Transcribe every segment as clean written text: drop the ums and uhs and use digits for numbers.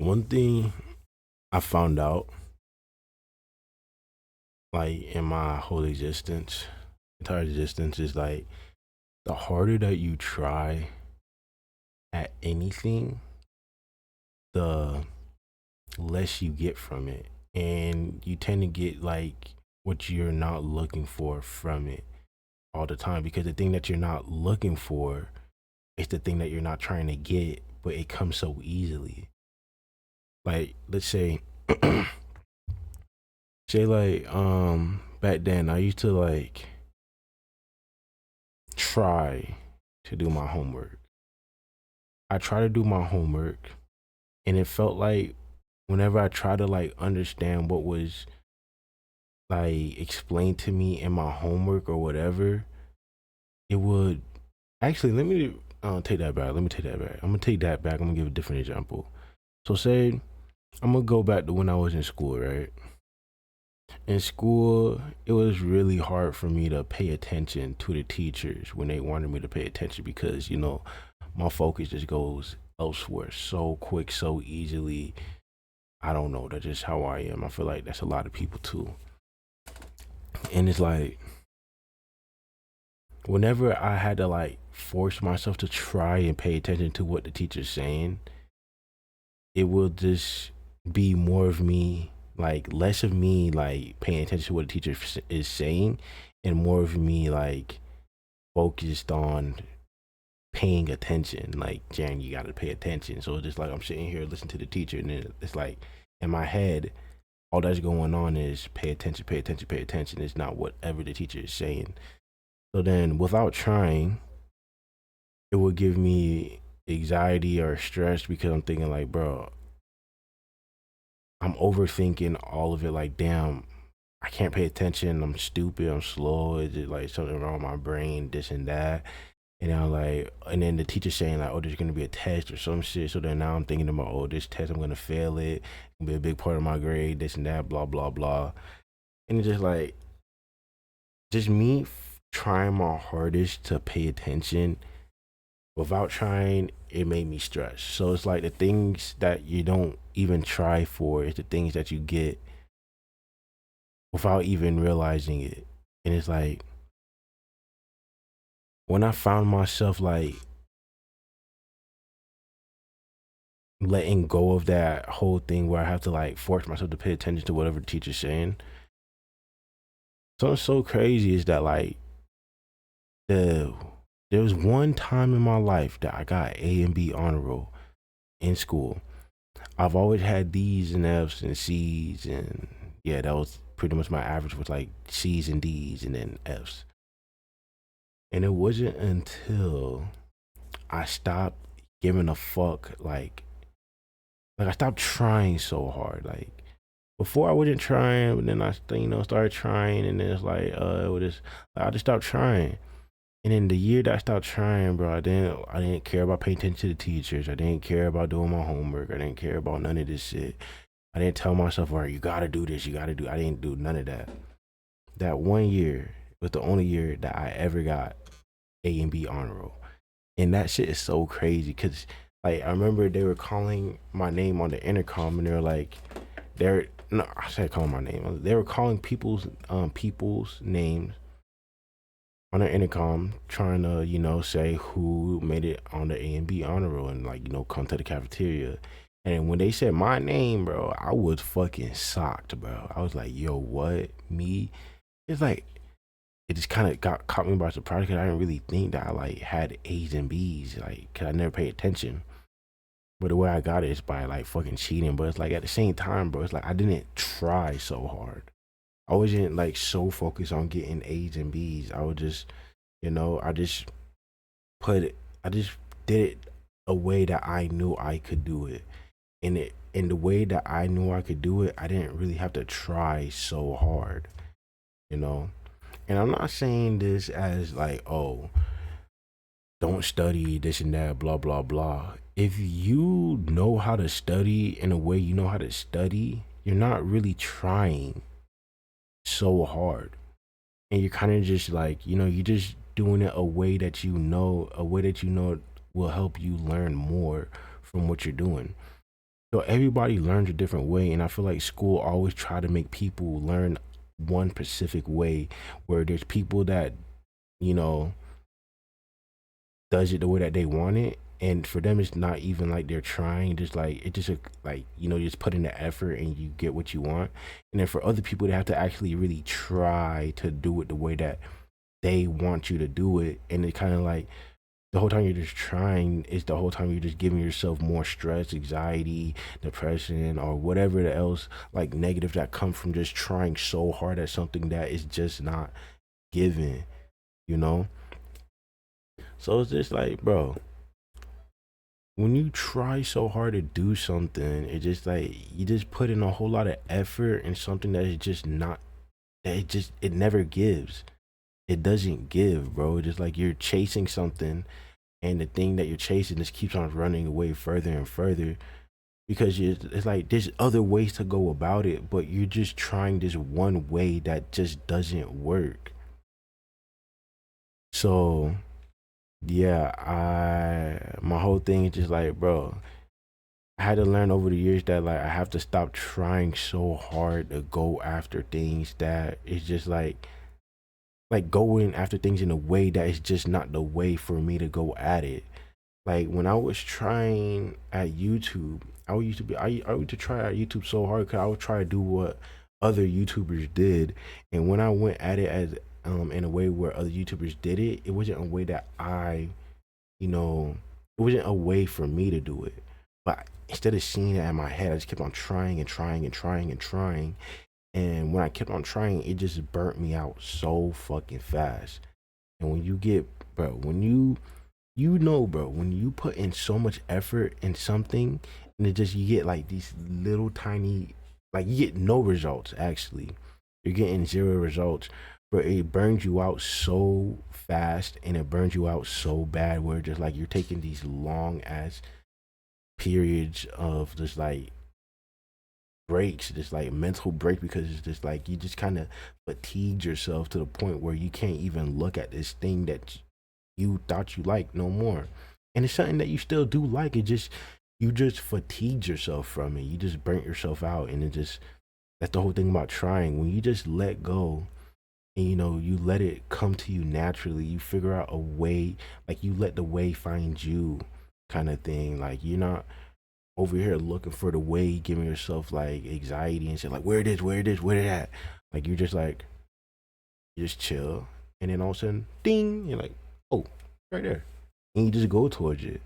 One thing I found out, like in my whole entire existence, is like the harder that you try at anything, the less you get from it. And you tend to get like what you're not looking for from it all the time, because the thing that you're not looking for is the thing that you're not trying to get, but it comes so easily. Like, let's say, back then I used to like try to do my homework. I try to do my homework, and it felt like whenever I try to like understand what was like explained to me in my homework or whatever, it would actually let me take that back. Let me take that back. I'm gonna take that back. I'm gonna give a different example. So say I'm gonna go back to when I was in school, right? In school, it was really hard for me to pay attention to the teachers when they wanted me to pay attention, because my focus just goes elsewhere so quick, so easily. I don't know. That's just how I am. I feel like that's a lot of people too. And it's like whenever I had to like force myself to try and pay attention to what the teacher's saying, it will just be more of me, like less of me like paying attention to what the teacher is saying, and more of me like focused on paying attention. Like, Jan, you got to pay attention. So it's just like I'm sitting here listening to the teacher, and then it's like in my head, all that's going on is pay attention, pay attention, pay attention. It's not whatever the teacher is saying. So then, without trying, it would give me anxiety or stress, because I'm thinking like, bro, I'm overthinking all of it. Like, damn, I can't pay attention. I'm stupid. I'm slow. Is it like something wrong with my brain? This and that. And I'm like, and then the teacher saying like, oh, there's gonna be a test or some shit. So then now I'm thinking about, oh, this test, I'm gonna fail it. It's gonna be a big part of my grade. This and that. Blah blah blah. And it's just like, just me trying my hardest to pay attention. Without trying, it made me stress. So it's like the things that you don't even try for is the things that you get without even realizing it. And it's like when I found myself like letting go of that whole thing where I have to like force myself to pay attention to whatever the teacher's saying. Something so crazy is that like the there was one time in my life that I got A and B honor roll in school. I've always had D's and F's and C's, and yeah, that was pretty much my average, was like C's and D's and then F's. And it wasn't until I stopped giving a fuck, like I stopped trying so hard. Like before, I wasn't trying, but then I started trying, and then it's like I just stopped trying. And in the year that I stopped trying, bro, I didn't care about paying attention to the teachers. I didn't care about doing my homework. I didn't care about none of this shit. I didn't tell myself, all right, you gotta do this, you gotta do. I didn't do none of that. That one year was the only year that I ever got A and B honor roll, and that shit is so crazy because, like, I remember they were calling my name on the intercom, and they were like, they're no, I said calling my name. They were calling people's names on the intercom, trying to say who made it on the A and B honor roll, and like come to the cafeteria. And when they said my name, bro, I was fucking shocked, bro. I was like, yo, what? Me? It's like it just kind of got caught me by surprise, because I didn't really think that I like had A's and B's, like, cause I never paid attention. But the way I got it is by like fucking cheating. But it's like at the same time, bro, it's like I didn't try so hard. I wasn't like so focused on getting A's and B's. I would just, I just put it, I just did it a way that I knew I could do it. And in the way that I knew I could do it, I didn't really have to try so hard, you know? And I'm not saying this as like, oh, don't study this and that, blah, blah, blah. If you know how to study in a way you know how to study, you're not really trying so hard. And you're kind of just like, you're just doing it a way that you know will help you learn more from what you're doing. So everybody learns a different way, and I feel like school always try to make people learn one specific way, where there's people that, you know, does it the way that they want it, and for them it's not even like they're trying, just like it just like, you know, just put in the effort and you get what you want. And then for other people, they have to actually really try to do it the way that they want you to do it, and it kind of like the whole time you're just trying is the whole time you're just giving yourself more stress, anxiety, depression, or whatever else like negative that comes from just trying so hard at something that is just not given, you know. So it's just like, bro, when you try so hard to do something, it just like you just put in a whole lot of effort in something that is just not, that it never gives. It doesn't give, bro. Just like you're chasing something, and the thing that you're chasing just keeps on running away further and further, because it's like there's other ways to go about it, but you're just trying this one way that just doesn't work. So yeah, my whole thing is just like, bro, I had to learn over the years that like I have to stop trying so hard to go after things that it's just like going after things in a way that is just not the way for me to go at it. Like when I was trying at YouTube, I used to try at YouTube so hard because I would try to do what other YouTubers did, and when I went at it as in a way where other YouTubers did it, it wasn't a way that you know, it wasn't a way for me to do it. But instead of seeing it in my head, I just kept on trying and trying and trying and trying. And when I kept on trying, it just burnt me out so fucking fast. And when you get, bro, when you know, bro, when you put in so much effort in something, and it just, you get like these little tiny, like you get no results actually. You're getting zero results, but it burns you out so fast, and it burns you out so bad where just like you're taking these long ass periods of just like breaks, just like mental break, because it's just like you just kind of fatigued yourself to the point where you can't even look at this thing that you thought you liked no more. And it's something that you still do like. It just, you just fatigued yourself from it. You just burnt yourself out, and it just, that's the whole thing about trying. When you just let go, and you know, you let it come to you naturally, you figure out a way, like you let the way find you, kind of thing. Like you're not over here looking for the way, giving yourself like anxiety and shit, like where it is, where it is, where it at. Like you're just like, you just chill, and then all of a sudden, ding, you're like, oh, right there, and you just go towards it.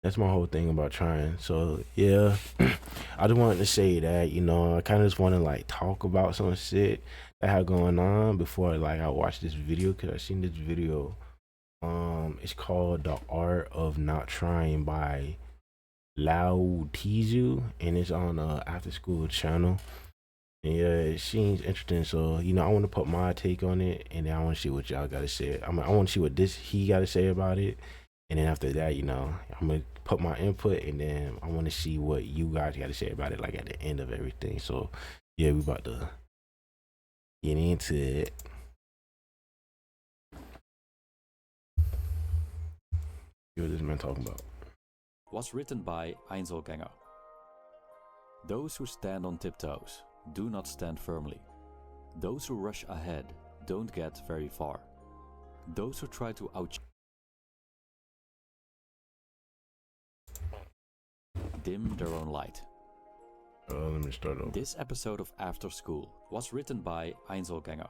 That's my whole thing about trying. So yeah, I just wanted to say that, you know, I kind of just want to like talk about some shit that I had going on before like I watched this video, because I seen this video. It's called The Art of Not Trying by Lao Tzu, and it's on After School channel. And yeah, it seems interesting. So you know, I want to put my take on it, and then I want to see what y'all got to say. I want to see what this he got to say about it, and then after that, you know, I'm gonna put my input, and then I want to see what you guys got to say about it, like at the end of everything. So yeah, we about to get into it. See what this man talking about. Was written by Einzelgänger. Those who stand on tiptoes do not stand firmly. Those who rush ahead don't get very far. Those who try to dim their own light. Let me start over. This episode of After School was written by Einzelgänger.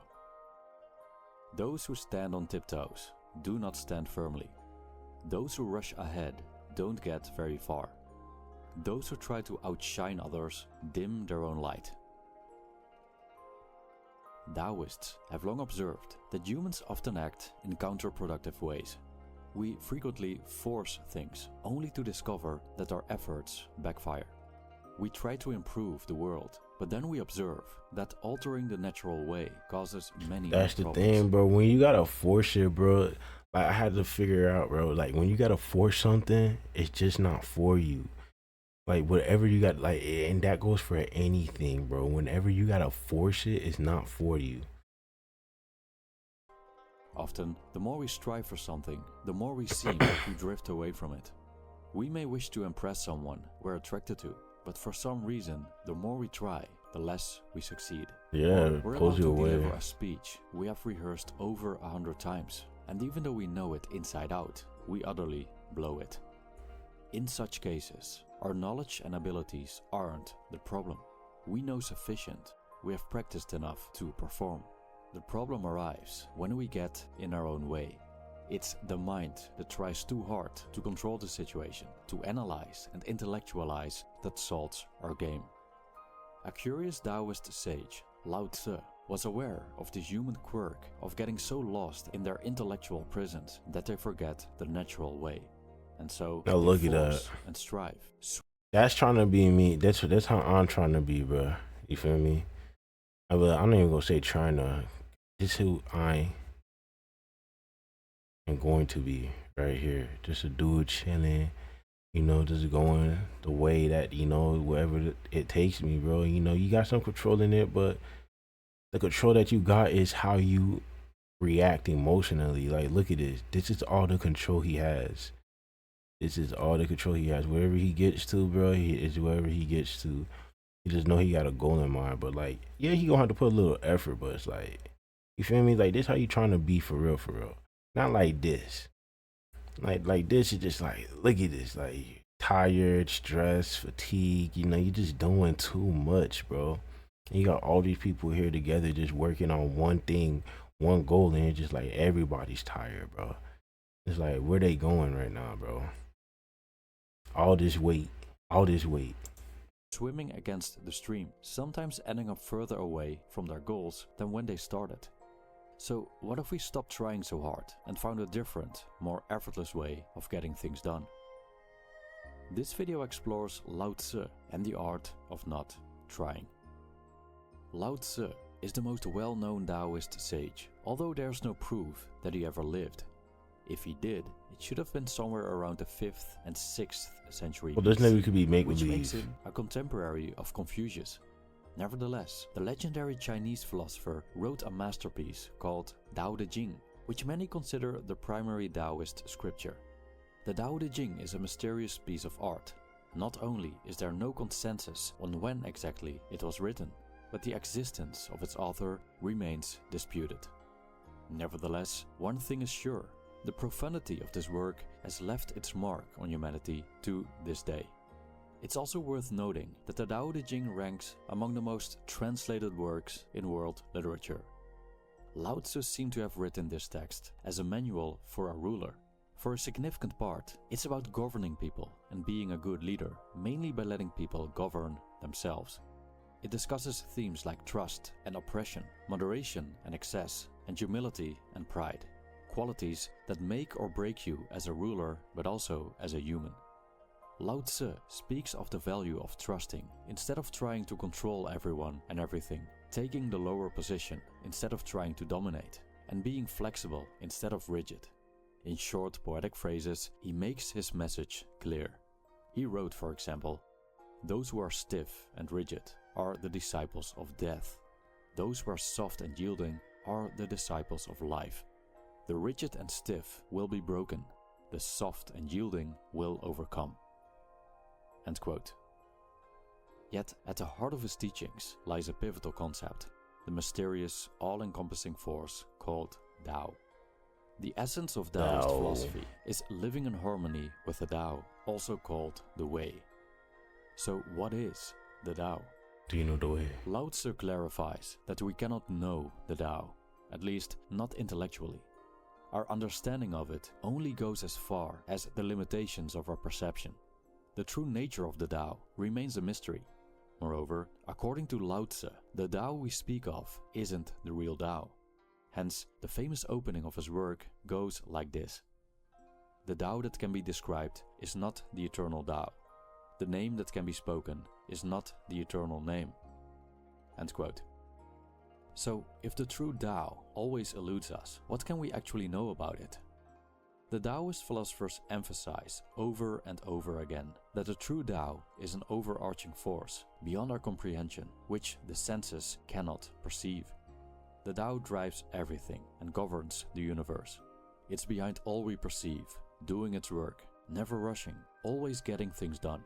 Those who stand on tiptoes do not stand firmly. Those who rush ahead don't get very far. Those who try to outshine others dim their own light. Taoists have long observed that humans often act in counterproductive ways. We frequently force things only to discover that our efforts backfire. We try to improve the world, but then we observe that altering the natural way causes many That's the problems. thing, bro. When you gotta force it, bro, like I had to figure out, bro, like when you gotta force something, it's just not for you. Like whatever you got, like, and that goes for anything, bro. Whenever you gotta force it, it's not for you. Often, the more we strive for something, the more we seem to drift away from it. We may wish to impress someone we're attracted to, but for some reason, the more we try, the less we succeed. Yeah, Or we're pulls allowed you to away. deliver a speech we have rehearsed over 100 times, and even though we know it inside out, we utterly blow it. In such cases, our knowledge and abilities aren't the problem. We know sufficient, we have practiced enough to perform. The problem arrives when we get in our own way. It's the mind that tries too hard to control the situation, to analyze and intellectualize, that salts our game. A curious Taoist sage, Lao Tzu, was aware of the human quirk of getting so lost in their intellectual prisons that they forget the natural way. And so Now they look at force that. and strive. That's trying to be me. That's how I'm trying to be, bro. You feel me? I'm not even gonna say trying to. This is who I am going to be right here. Just a dude chilling, you know, just going the way that, you know, wherever it takes me, bro. You know, you got some control in it, but the control that you got is how you react emotionally. Like, look at this. This is all the control he has. This is all the control he has. Wherever he gets to, bro, is wherever he gets to. You just know he got a goal in mind. But like, yeah, he gonna have to put a little effort, but it's like, you feel me? Like, this how you trying to be for real, for real. Not like this. Like this is just like, look at this. Like, tired, stressed, fatigue. You know, you just doing too much, bro. And you got all these people here together just working on one thing, one goal, and it's just like everybody's tired, bro. It's like, where they going right now, bro? All this weight, all this weight. Swimming against the stream, sometimes ending up further away from their goals than when they started. So what if we stopped trying so hard and found a different, more effortless way of getting things done? This video explores Lao Tzu and the art of not trying. Lao Tzu is the most well-known Taoist sage, although there's no proof that he ever lived. If he did, it should have been somewhere around the 5th and 6th century Well, this never could be which makes make-believe. him a contemporary of Confucius. Nevertheless, the legendary Chinese philosopher wrote a masterpiece called Tao Te Ching, which many consider the primary Taoist scripture. The Tao Te Ching is a mysterious piece of art. Not only is there no consensus on when exactly it was written, but the existence of its author remains disputed. Nevertheless, one thing is sure: the profundity of this work has left its mark on humanity to this day. It's also worth noting that the Tao Te Ching ranks among the most translated works in world literature. Lao Tzu seemed to have written this text as a manual for a ruler. For a significant part, it's about governing people and being a good leader, mainly by letting people govern themselves. It discusses themes like trust and oppression, moderation and excess, and humility and pride, qualities that make or break you as a ruler but also as a human. Lao Tzu speaks of the value of trusting instead of trying to control everyone and everything, taking the lower position instead of trying to dominate, and being flexible instead of rigid. In short, poetic phrases, he makes his message clear. He wrote, for example, "Those who are stiff and rigid are the disciples of death. Those who are soft and yielding are the disciples of life. The rigid and stiff will be broken. The soft and yielding will overcome." End quote. Yet at the heart of his teachings lies a pivotal concept, the mysterious, all-encompassing force called Tao. The essence of Taoist Tao. philosophy is living in harmony with the Tao, also called the Way. So what is the Tao? Do you know the way? Lao Tzu clarifies that we cannot know the Tao, at least not intellectually. Our understanding of it only goes as far as the limitations of our perception. The true nature of the Tao remains a mystery. Moreover, according to Lao Tzu, the Tao we speak of isn't the real Tao. Hence, the famous opening of his work goes like this: "The Tao that can be described is not the eternal Tao. The name that can be spoken is not the eternal name." End quote. So, if the true Tao always eludes us, what can we actually know about it? The Taoist philosophers emphasize over and over again that the true Tao is an overarching force beyond our comprehension, which the senses cannot perceive. The Tao drives everything and governs the universe. It's behind all we perceive, doing its work, never rushing, always getting things done.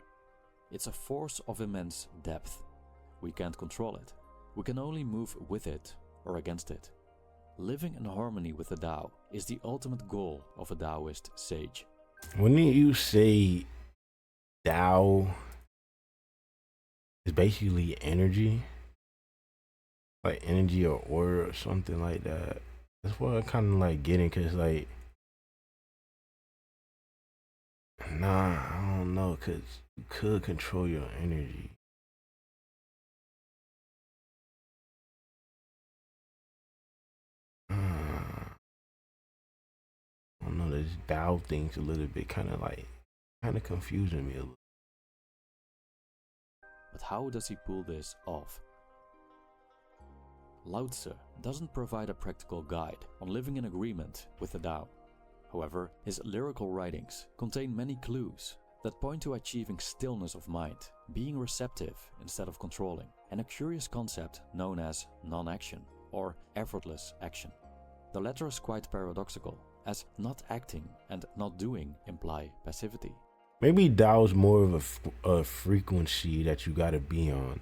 It's a force of immense depth. We can't control it. We can only move with it or against it. Living in harmony with the Tao is the ultimate goal of a Taoist sage. When you say Tao is basically energy, like energy or aura or something like that, that's what I kind of like getting, cause like, nah, I don't know, cause you could control your energy. I don't know, this Tao thing's a little bit kind of confusing me a little. But how does he pull this off? Lao Tzu doesn't provide a practical guide on living in agreement with the Tao. However, his lyrical writings contain many clues that point to achieving stillness of mind, being receptive instead of controlling, and a curious concept known as non-action or effortless action. The latter is quite paradoxical, as not acting and not doing imply passivity. Maybe Tao's more of a frequency that you gotta be on.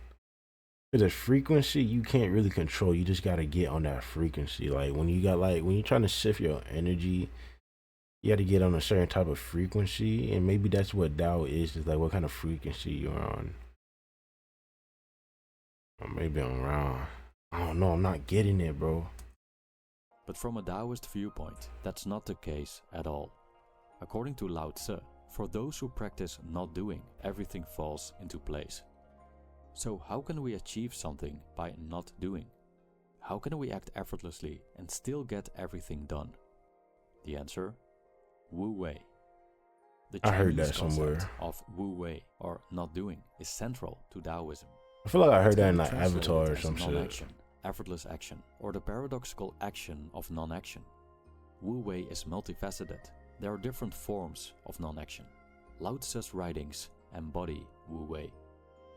Because a frequency you can't really control. You just gotta get on that frequency. Like when you're trying to shift your energy, you got to get on a certain type of frequency, and maybe that's what Tao is like what kind of frequency you're on. Or maybe I'm wrong. I don't know. I'm not getting it, bro. But from a Taoist viewpoint, that's not the case at all. According to Lao Tzu, for those who practice not doing, everything falls into place. So how can we achieve something by not doing? How can we act effortlessly and still get everything done? The answer? Wu Wei. The I heard Chinese that somewhere. concept of Wu Wei, or not doing, is central to Taoism. I feel like I heard It that can in be like translated Avatar or as some shit. non-action, effortless action, or the paradoxical action of non-action. Wu Wei is multifaceted. There are different forms of non-action. Lao Tzu's writings embody Wu Wei.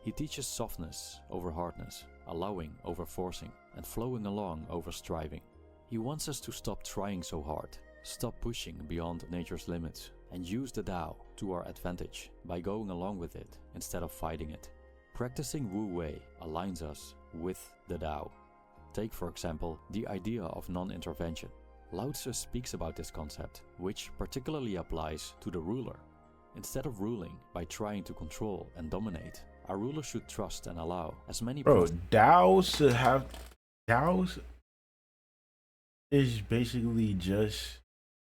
He teaches softness over hardness, allowing over forcing, and flowing along over striving. He wants us to stop trying so hard, stop pushing beyond nature's limits, and use the Tao to our advantage by going along with it instead of fighting it. Practicing Wu Wei aligns us with the Tao. Take, for example, the idea of non-intervention. Lao Tzu speaks about this concept, which particularly applies to the ruler. Instead of ruling by trying to control and dominate, a ruler should trust and allow as many... Bro, Tao's is basically just,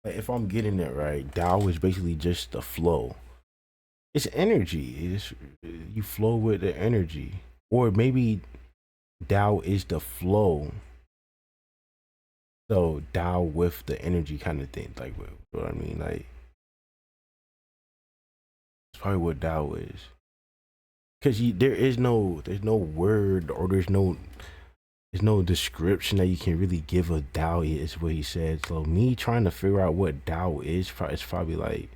like, if I'm getting it right, Tao is basically just the flow. It's energy. You flow with the energy. Or maybe Tao is the flow. So Tao with the energy kind of thing. Like, you know what I mean? Like, it's probably what Tao is. Because there's no word, or there's no description that you can really give of Tao is what he said. So me trying to figure out what Tao is, it's probably like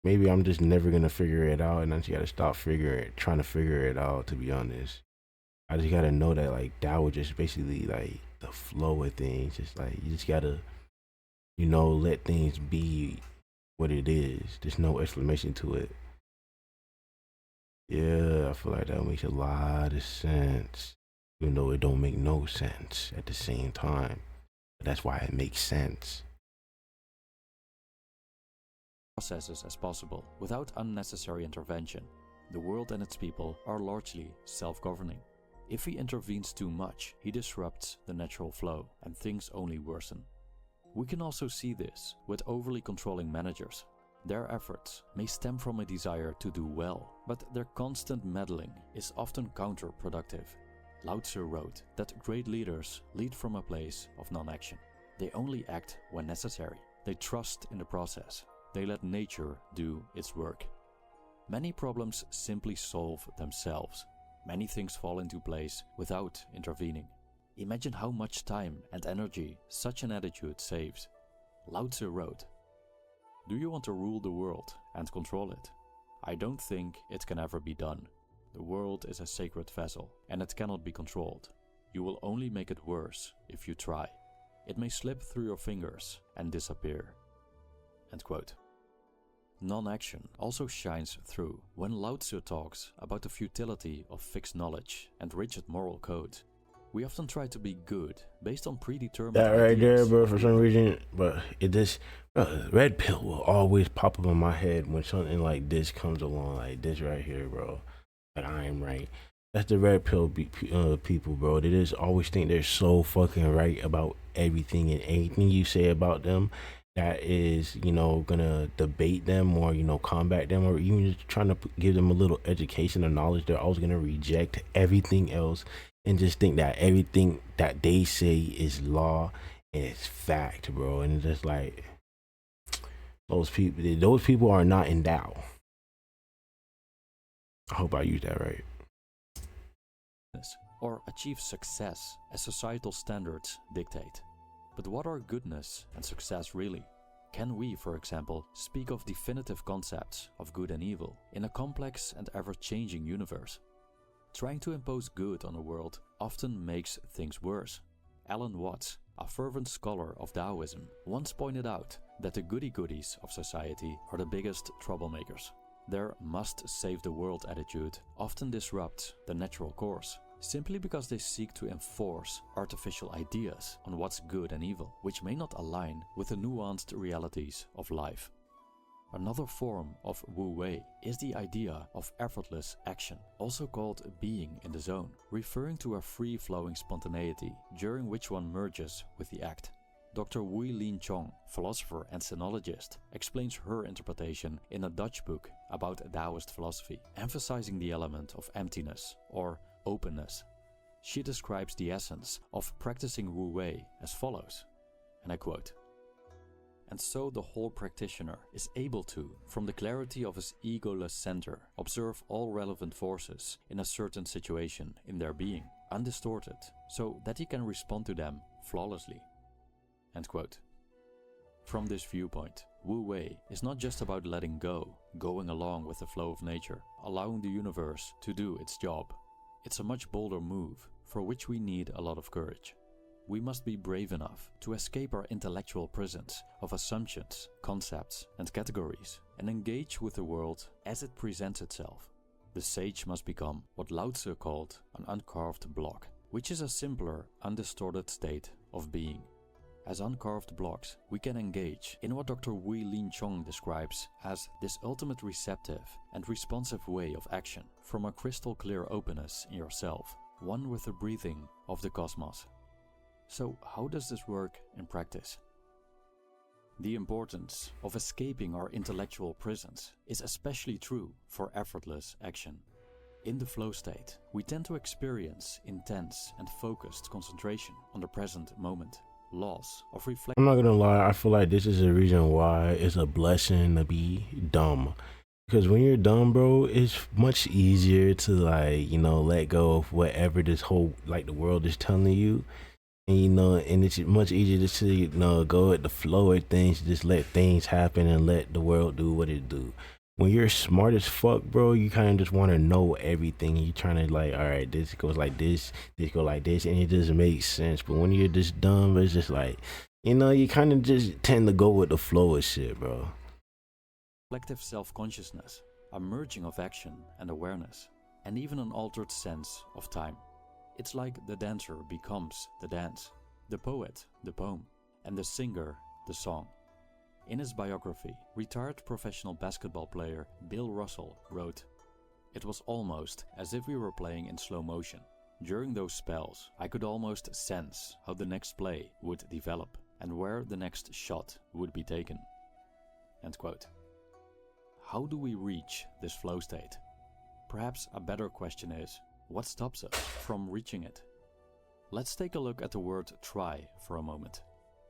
maybe I'm just never gonna figure it out, and I just gotta stop trying to figure it out, to be honest. I just gotta know that like Tao is just basically like the flow of things. Just like you just gotta, let things be what it is. There's no explanation to it. Yeah, I feel like that makes a lot of sense. Even though it don't make no sense at the same time. But that's why it makes sense. Processes as possible without unnecessary intervention. The world and its people are largely self-governing. If he intervenes too much, he disrupts the natural flow and things only worsen. We can also see this with overly controlling managers. Their efforts may stem from a desire to do well, but their constant meddling is often counterproductive. Lao Tzu wrote that great leaders lead from a place of non-action. They only act when necessary. They trust in the process. They let nature do its work. Many problems simply solve themselves. Many things fall into place without intervening. Imagine how much time and energy such an attitude saves. Lao Tzu wrote, "Do you want to rule the world and control it? I don't think it can ever be done. The world is a sacred vessel, and it cannot be controlled. You will only make it worse if you try. It may slip through your fingers and disappear." End quote. Non-action also shines through when Lao Tzu talks about the futility of fixed knowledge and rigid moral code. We often try to be good based on predetermined That right there, ideas. bro, for some reason, but it just, red pill will always pop up in my head when something like this comes along, like this right here, bro. Like, I am right. That's the red pill people, bro. They just always think they're so fucking right about everything, and anything you say about them that is, gonna debate them or, combat them, or even just trying to give them a little education or knowledge. They're always gonna reject everything else and just think that everything that they say is law and it's fact, bro. And it's just like, those people are not in doubt. I hope I use that right. Or achieve success as societal standards dictate. But what are goodness and success really? Can we, for example, speak of definitive concepts of good and evil in a complex and ever-changing universe? Trying to impose good on the world often makes things worse. Alan Watts, a fervent scholar of Taoism, once pointed out that the goody-goodies of society are the biggest troublemakers. Their must-save-the-world attitude often disrupts the natural course, simply because they seek to enforce artificial ideas on what's good and evil, which may not align with the nuanced realities of life. Another form of Wu Wei is the idea of effortless action, also called being in the zone, referring to a free-flowing spontaneity during which one merges with the act. Dr. Wu Lin Chong, philosopher and sinologist, explains her interpretation in a Dutch book about Taoist philosophy, emphasizing the element of emptiness or openness. She describes the essence of practicing Wu Wei as follows, and I quote, "And so the whole practitioner is able to, from the clarity of his egoless center, observe all relevant forces in a certain situation in their being, undistorted, so that he can respond to them flawlessly." End quote. From this viewpoint, Wu Wei is not just about letting go, going along with the flow of nature, allowing the universe to do its job. It's a much bolder move, for which we need a lot of courage. We must be brave enough to escape our intellectual prisons of assumptions, concepts, and categories, and engage with the world as it presents itself. The sage must become what Lao Tzu called an uncarved block, which is a simpler, undistorted state of being. As uncarved blocks, we can engage in what Dr. Wu Lin Chong describes as this ultimate receptive and responsive way of action, from a crystal clear openness in yourself, one with the breathing of the cosmos. So how does this work in practice? The importance of escaping our intellectual prisons is especially true for effortless action. In the flow state, we tend to experience intense and focused concentration on the present moment. Loss of reflection. I'm not gonna lie, I feel like this is a reason why it's a blessing to be dumb. Because when you're dumb, bro, it's much easier to let go of whatever this whole the world is telling you. And it's much easier just to go with the flow of things, just let things happen and let the world do what it do. When you're smart as fuck, bro, you kind of just want to know everything. You're trying to all right, this goes like this goes like this, and it just makes sense. But when you're just dumb, it's just you kind of just tend to go with the flow of shit, bro. Collective self-consciousness, a merging of action and awareness, and even an altered sense of time. It's like the dancer becomes the dance, the poet the poem, and the singer the song. In his biography, retired professional basketball player Bill Russell wrote, "It was almost as if we were playing in slow motion. During those spells, I could almost sense how the next play would develop and where the next shot would be taken." End quote. How do we reach this flow state? Perhaps a better question is, what stops us from reaching it? Let's take a look at the word try for a moment.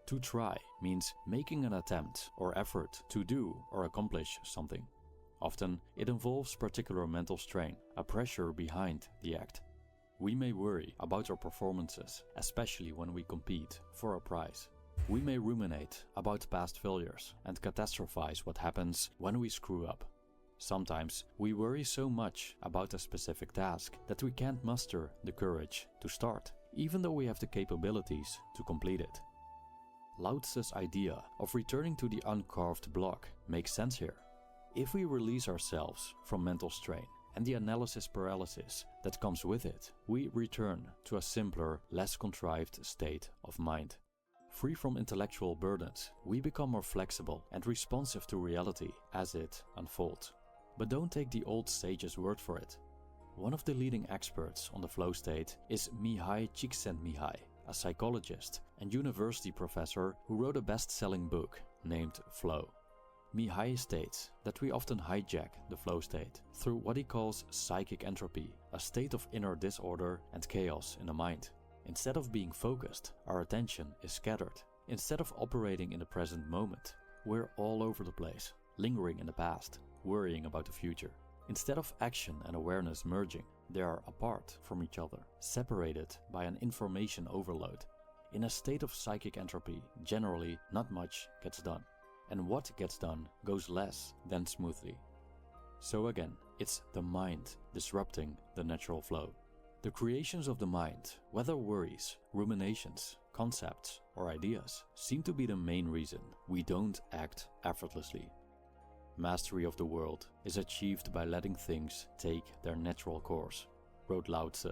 To try means making an attempt or effort to do or accomplish something. Often, it involves particular mental strain, a pressure behind the act. We may worry about our performances, especially when we compete for a prize. We may ruminate about past failures and catastrophize what happens when we screw up. Sometimes, we worry so much about a specific task that we can't muster the courage to start, even though we have the capabilities to complete it. Lao Tzu's idea of returning to the uncarved block makes sense here. If we release ourselves from mental strain and the analysis paralysis that comes with it, we return to a simpler, less contrived state of mind. Free from intellectual burdens, we become more flexible and responsive to reality as it unfolds. But don't take the old sage's word for it. One of the leading experts on the flow state is Mihai Csikszentmihalyi, a psychologist and university professor who wrote a best-selling book named Flow. Mihai states that we often hijack the flow state through what he calls psychic entropy, a state of inner disorder and chaos in the mind. Instead of being focused, our attention is scattered. Instead of operating in the present moment, we're all over the place, lingering in the past, worrying about the future. Instead of action and awareness merging, they are apart from each other, separated by an information overload. In a state of psychic entropy, generally not much gets done. And what gets done goes less than smoothly. So again, it's the mind disrupting the natural flow. The creations of the mind, whether worries, ruminations, concepts, or ideas, seem to be the main reason we don't act effortlessly. Mastery of the world is achieved by letting things take their natural course, wrote Lao Tzu.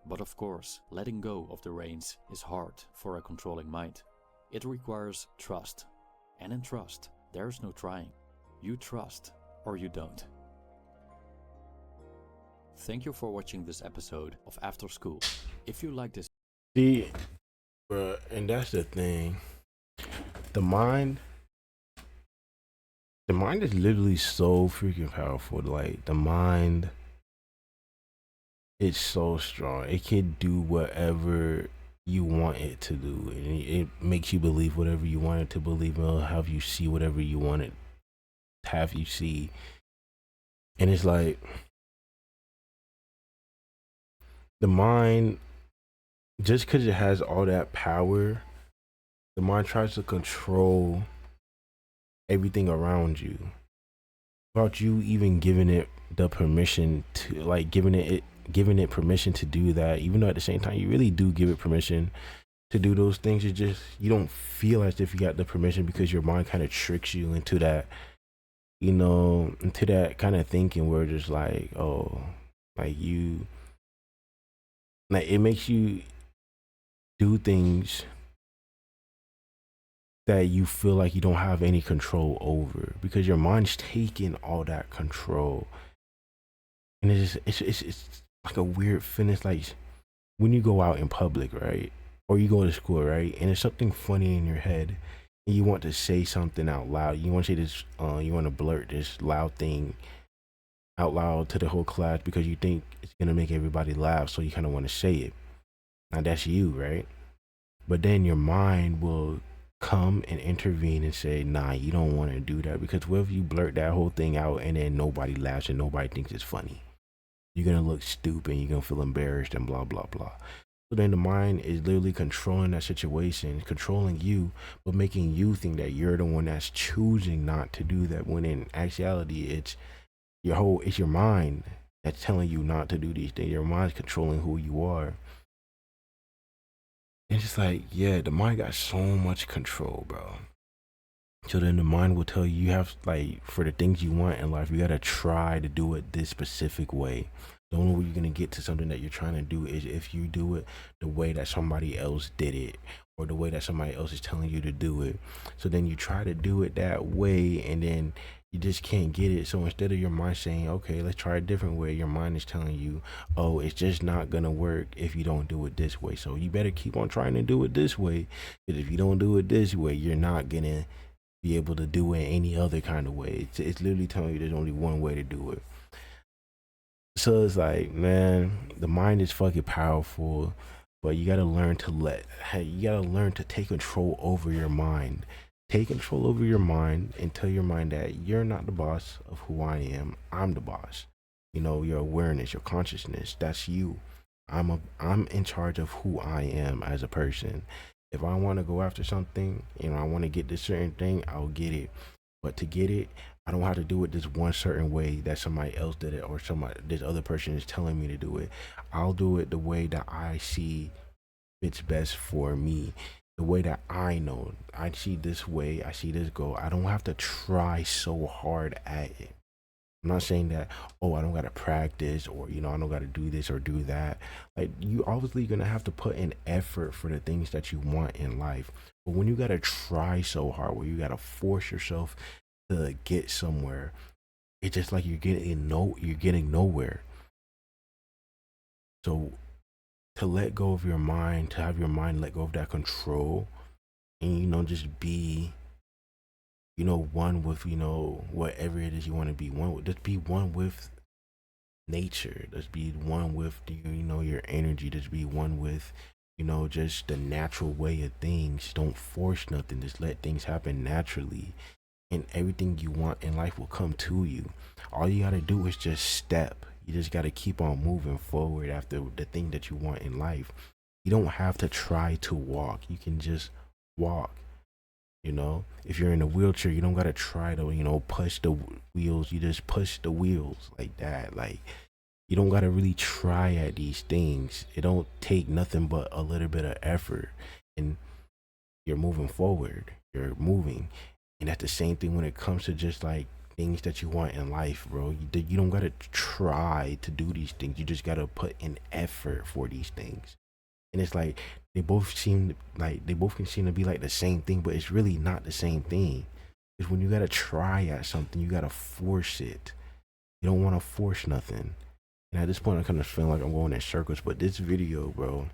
But of course, letting go of the reins is hard for a controlling mind. It requires trust. And in trust, there's no trying. You trust or you don't. Thank you for watching this episode of After School. If you like this... See, bro, and that's the thing. The mind is literally so freaking powerful. Like, the mind, it's so strong. It can do whatever you want it to do, and it makes you believe whatever you want it to believe, and it'll have you see whatever you want it to have you see. And it's like, the mind, just because it has all that power, the mind tries to control everything around you without you even giving it the permission to, like, giving it permission to do that. Even though at the same time you really do give it permission to do those things, it's just you don't feel as if you got the permission, because your mind kind of tricks you into that, you know, into that kind of thinking where just like, oh, like you, like, it makes you do things that you feel like you don't have any control over, because your mind's taking all that control. And it's like a weird feeling. It's like when you go out in public, right? Or you go to school, right? And there's something funny in your head, and you want to say something out loud. You want to say this, you want to blurt this loud thing out loud to the whole class because you think it's gonna make everybody laugh, so you kind of want to say it. Now that's you, right? But then your mind will come and intervene and say, nah, you don't want to do that, because what if you blurt that whole thing out and then nobody laughs and nobody thinks it's funny? You're gonna look stupid, you're gonna feel embarrassed and blah blah blah. So then the mind is literally controlling that situation, controlling you, but making you think that you're the one that's choosing not to do that, when in actuality it's your mind that's telling you not to do these things. Your mind's controlling who you are. It's just like, yeah, the mind got so much control, bro. So then the mind will tell you, you have, like, for the things you want in life, you gotta try to do it this specific way. The only way you're gonna get to something that you're trying to do is if you do it the way that somebody else did it, or the way that somebody else is telling you to do it. So then you try to do it that way, and then you just can't get it. So instead of your mind saying, okay, let's try a different way, your mind is telling you, oh, it's just not gonna work if you don't do it this way. So you better keep on trying to do it this way, because if you don't do it this way, you're not gonna be able to do it any other kind of way. It's literally telling you there's only one way to do it. So it's like, man, the mind is fucking powerful, but you gotta learn to take control over your mind. Take control over your mind and tell your mind that you're not the boss of who I am. I'm the boss. You know, your awareness, your consciousness, that's you. I'm in charge of who I am as a person. If I want to go after something, you know, I want to get this certain thing, I'll get it. But to get it, I don't have to do it this one certain way that somebody else did it, or this other person is telling me to do it. I'll do it the way that I see fits best for me. the way that I know. I see this way, I see this goal. I don't have to try so hard at it. I'm not saying that, oh, I don't gotta practice, or I don't gotta do this or do that. Like, you obviously gonna have to put in effort for the things that you want in life. But when you gotta try so hard, where you gotta force yourself to get somewhere, it's just like you're getting nowhere. So to let go of your mind, to have your mind let go of that control, and just be one with whatever it is you want to be one with. Just be one with nature. Just be one with your energy. Just be one with just the natural way of things. Don't force nothing. Just let things happen naturally, and everything you want in life will come to you. All you got to do is just step. You just got to keep on moving forward after the thing that you want in life. You don't have to try to walk. You can just walk. If you're in a wheelchair, you don't got to try to push the wheels. You just push the wheels like that. Like, you don't got to really try at these things. It don't take nothing but a little bit of effort, and you're moving forward. You're moving. And that's the same thing when it comes to just like things that you want in life, bro. You don't gotta try to do these things. You just gotta put in effort for these things. And it's like they both can seem to be like the same thing, but it's really not the same thing. It's when you gotta try at something, you gotta force it. You don't want to force nothing. And at this point, I kind of feel like I'm going in circles. But this video, bro,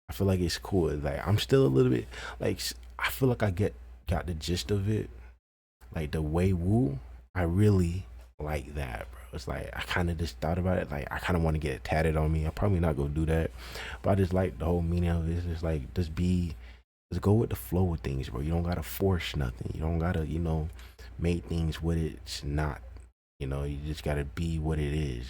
I feel like it's cool. Like, I'm still a little bit like, I feel like I got the gist of it. Like the way woo, I really like that, bro. It's like I kind of just thought about it. Like, I kind of want to get it tatted on me. I'm probably not gonna do that, but I just like the whole meaning of it. It's just like just go with the flow of things, bro. You don't gotta force nothing. You don't gotta make things what it's not. You just gotta be what it is.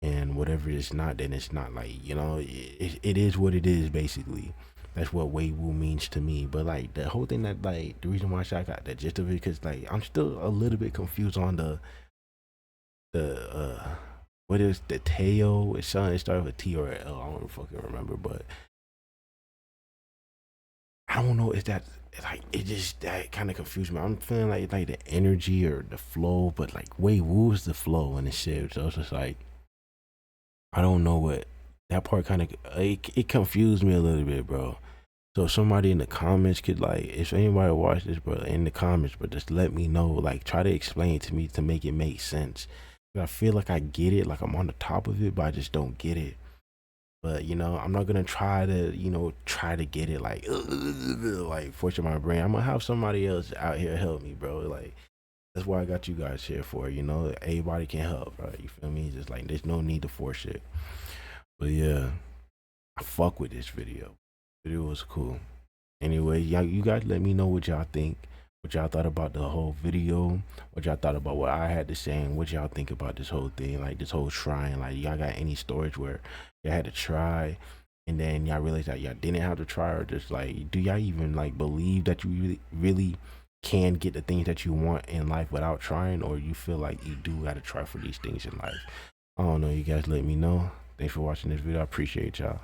And whatever it's not, then it's not. Like, it is what it is, basically. That's what Wei Wu means to me. But like the whole thing, that like the reason why I got the gist of it, because like I'm still a little bit confused on the what is the Teo? It started with T or a L. I don't fucking remember, but I don't know. Is that like it just that kind of confused me? I'm feeling like the energy or the flow, but like Wei Wu is the flow and the shit. So it's just like I don't know what that part kind of it confused me a little bit, bro. So somebody in the comments could like, if anybody watch this, bro, in the comments, but just let me know. Like, try to explain it to me to make it make sense. I feel like I get it, like I'm on the top of it, but I just don't get it. But I'm not gonna try to get it like forcing my brain. I'm gonna have somebody else out here help me, bro. Like, that's why I got you guys here for. Everybody can help, bro. You feel me? Just like there's no need to force it. But yeah, I fuck with this video. Video was cool. Anyway, y'all, you guys let me know what y'all think. What y'all thought about the whole video. What y'all thought about what I had to say, and what y'all think about this whole thing, like this whole trying. Like, y'all got any stories where y'all had to try and then y'all realized that y'all didn't have to try, or just like, do y'all even like believe that you really can get the things that you want in life without trying, or you feel like you do got to try for these things in life? I don't know. You guys let me know. Thanks for watching this video. I appreciate y'all.